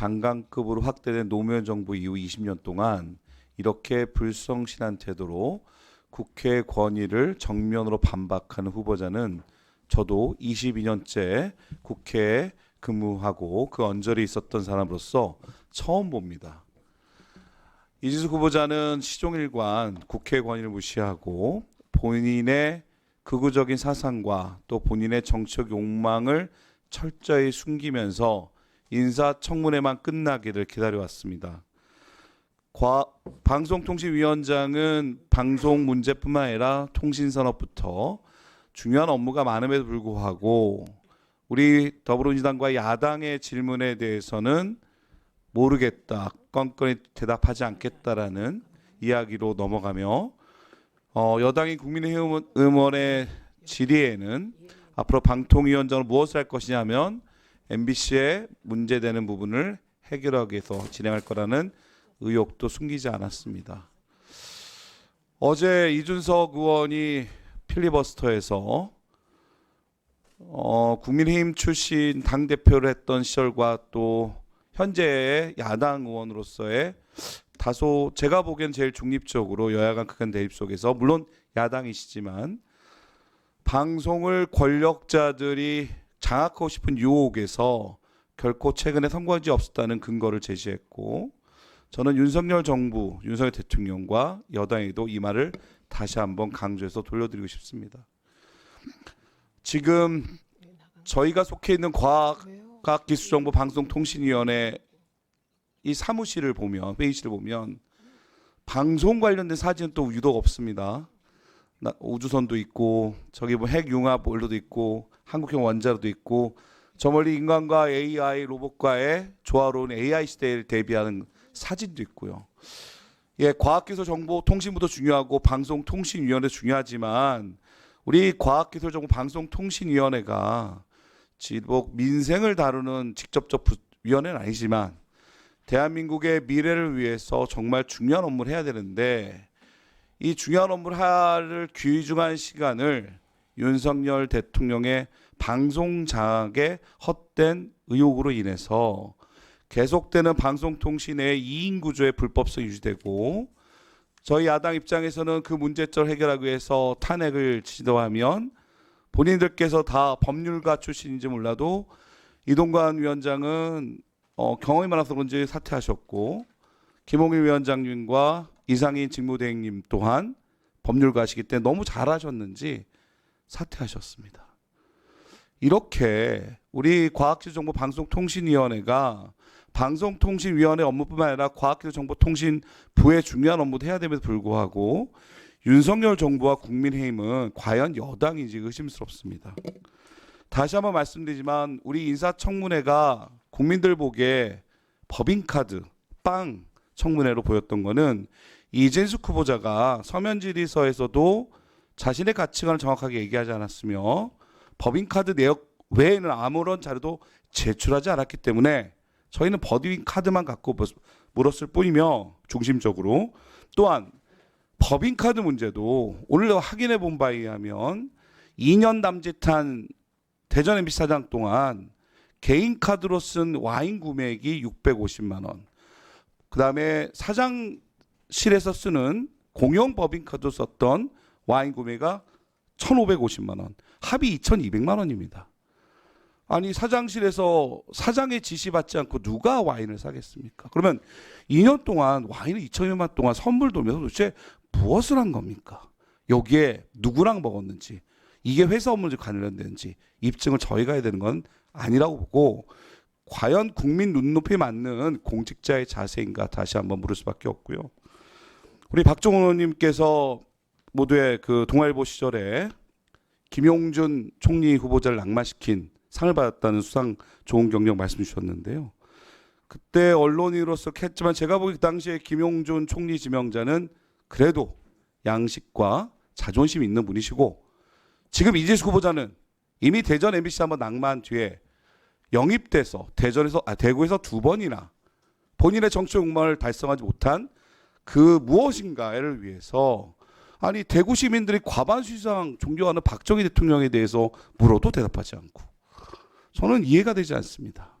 장관급으로 확대된 노무현 정부 이후 20년 동안 이렇게 불성실한 태도로 국회 권위를 정면으로 반박하는 후보자는 저도 22년째 국회에 근무하고 그 언저리에 있었던 사람으로서 처음 봅니다. 이진숙 후보자는 시종일관 국회 권위를 무시하고 본인의 극우적인 사상과 또 본인의 정치적 욕망을 철저히 숨기면서 인사청문회만 끝나기를 기다려왔습니다. 방송통신위원장은 방송 문제뿐만 아니라 통신산업부터 중요한 업무가 많음에도 불구하고 우리 더불어민주당과 야당의 질문에 대해서는 모르겠다, 껌껌이 대답하지 않겠다라는 이야기로 넘어가며 여당인 국민의힘 의원의 질의에는 앞으로 방통위원장으로 무엇을 할 것이냐면 MBC에 문제되는 부분을 해결하기 위해서 진행할 거라는 의혹도 숨기지 않았습니다. 어제 이준석 의원이 필리버스터에서 국민의힘 출신 당대표를 했던 시절과 또 현재의 야당 의원으로서의 다소 제가 보기엔 제일 중립적으로 여야 간 극한 대립 속에서 물론 야당이시지만 방송을 권력자들이 장악하고 싶은 유혹에서 결코 최근에 성공한 지 없었다는 근거를 제시했고 저는 윤석열 정부, 윤석열 대통령과 여당에도 이 말을 다시 한번 강조해서 돌려드리고 싶습니다. 지금 저희가 속해 있는 과학기술정보방송통신위원회 이 사무실을 보면 회의실을 보면 방송 관련된 사진은 또 유독 없습니다. 우주선도 있고 저기 뭐 핵융합 원로도 있고 한국형 원자로도 있고 저 멀리 인간과 AI 로봇과의 조화로운 AI 시대를 대비하는 사진도 있고요. 예, 과학기술정보통신부도 중요하고 방송통신위원회 중요하지만 우리 과학기술정보방송통신위원회가 지독 민생을 다루는 직접적 위원회는 아니지만 대한민국의 미래를 위해서 정말 중요한 업무를 해야 되는데 이 중요한 업무를 할 귀중한 시간을 윤석열 대통령의 방송 장악의 헛된 의혹으로 인해서 계속되는 방송통신의 이인구조의 불법성이 유지되고 저희 야당 입장에서는 그 문제점을 해결하기 위해서 탄핵을 시도하면 본인들께서 다 법률가 출신인지 몰라도 이동관 위원장은 경험이 많아서 그런지 사퇴하셨고 김홍일 위원장님과 이상인 직무대행님 또한 법률가시기 때문에 너무 잘하셨는지 사퇴하셨습니다. 이렇게 우리 과학기술정보방송통신위원회가 방송통신위원회 업무뿐만 아니라 과학기술정보통신부의 중요한 업무도 해야 됨에도 불구하고 윤석열 정부와 국민의힘은 과연 여당인지 의심스럽습니다. 다시 한번 말씀드리지만 우리 인사청문회가 국민들 보기에 법인카드, 빵 청문회로 보였던 거는 이진숙 후보자가 서면 질의서에서도 자신의 가치관을 정확하게 얘기하지 않았으며 법인카드 내역 외에는 아무런 자료도 제출하지 않았기 때문에 저희는 법인카드만 갖고 물었을 뿐이며 중심적으로 또한 법인카드 문제도 오늘 확인해 본 바에 의하면 2년 남짓한 대전 MBC 사장 동안 개인 카드로 쓴 와인 구매액이 650만 원. 그다음에 사장실에서 쓰는 공용 법인카드 썼던 와인 구매가 1,550만 원. 합이 2,200만 원입니다. 아니 사장실에서 사장의 지시받지 않고 누가 와인을 사겠습니까? 그러면 2년 동안 와인을 2,200만 원 동안 선물 돌면서 도대체 무엇을 한 겁니까? 여기에 누구랑 먹었는지 이게 회사 업무에 관련되는지 입증을 저희가 해야 되는 건 아니라고 보고 과연 국민 눈높이에 맞는 공직자의 자세인가 다시 한번 물을 수밖에 없고요. 우리 박종원 의원님께서 모두의 그 동아일보 시절에 김용준 총리 후보자를 낙마시킨 상을 받았다는 수상 좋은 경력 말씀 주셨는데요. 그때 언론인으로서 했지만 제가 보기 그 당시에 김용준 총리 지명자는 그래도 양식과 자존심 있는 분이시고 지금 이재수 후보자는 이미 대전 MBC 한번 낙마한 뒤에 영입돼서 대구에서 2번이나 본인의 정치적 욕망을 달성하지 못한 그 무엇인가를 위해서 아니 대구 시민들이 과반수 이상 존경하는 박정희 대통령에 대해서 물어도 대답하지 않고 저는 이해가 되지 않습니다.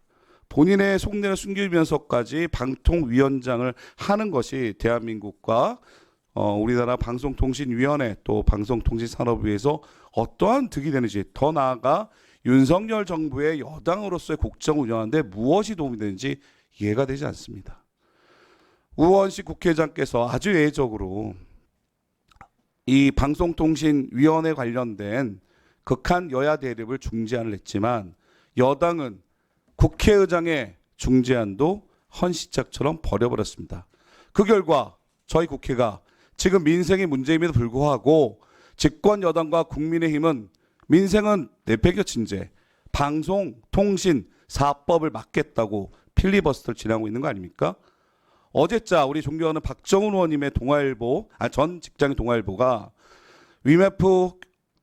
본인의 속내를 숨기면서까지 방통위원장을 하는 것이 대한민국과 우리나라 방송통신위원회 또 방송통신산업위에서 어떠한 득이 되는지, 더 나아가 윤석열 정부의 여당으로서의 국정을 운영하는데 무엇이 도움이 되는지 이해가 되지 않습니다. 우원식 국회의장께서 아주 예외적으로 이 방송통신위원회 관련된 극한 여야 대립을 중재안을 냈지만, 여당은 국회의장의 중재안도 헌시짝처럼 버려버렸습니다. 그 결과 저희 국회가 지금 민생이 문제임에도 불구하고 집권 여당과 국민의힘은 민생은 내팽겨 친제, 방송통신 4법을 막겠다고 필리버스터를 진행하고 있는 거 아닙니까? 어제자 우리 존경하는 박정훈 의원님의 전 직장인 동아일보가 위메프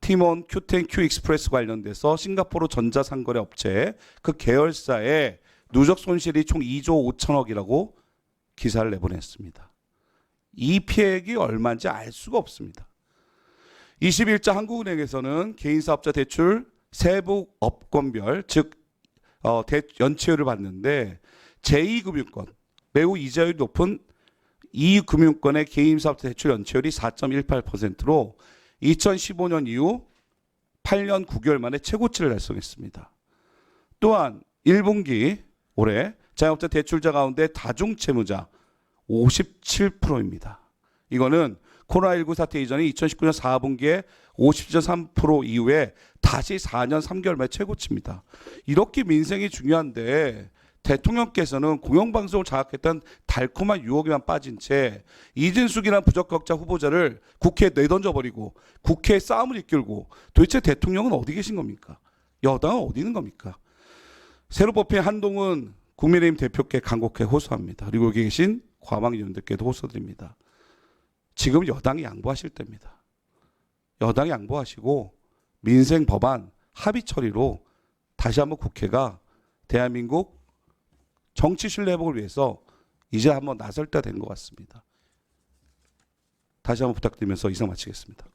티몬 큐텐 큐익스프레스 관련돼서 싱가포르 전자상거래 업체 그 계열사의 누적 손실이 총 2조 5천억이라고 기사를 내보냈습니다. 이 피해액이 얼마인지 알 수가 없습니다. 21자 한국은행에서는 개인사업자 대출 세부 업권별 즉 연체율을 봤는데 제2금융권, 매우 이자율이 높은 이금융권의 개인사업자 대출 연체율이 4.18%로 2015년 이후 8년 9개월 만에 최고치를 달성했습니다. 또한 1분기 올해 자영업자 대출자 가운데 다중채무자 57%입니다. 이거는 코로나19 사태 이전에 2019년 4분기에 50.3% 이후에 다시 4년 3개월 만에 최고치입니다. 이렇게 민생이 중요한데 대통령께서는 공영방송을 장악했던 달콤한 유혹에만 빠진 채 이진숙이라는 부적격자 후보자를 국회에 내던져버리고 국회에 싸움을 이끌고, 도대체 대통령은 어디 계신 겁니까? 여당은 어디 있는 겁니까? 새로 뽑힌 한동훈 국민의힘 대표께 간곡하게 호소합니다. 그리고 여기 계신 과방위원들께도 호소드립니다. 지금 여당이 양보하실 때입니다. 여당이 양보하시고 민생 법안 합의 처리로 다시 한번 국회가 대한민국 정치 신뢰 회복을 위해서 이제 한번 나설 때 된 것 같습니다. 다시 한번 부탁드리면서 이상 마치겠습니다.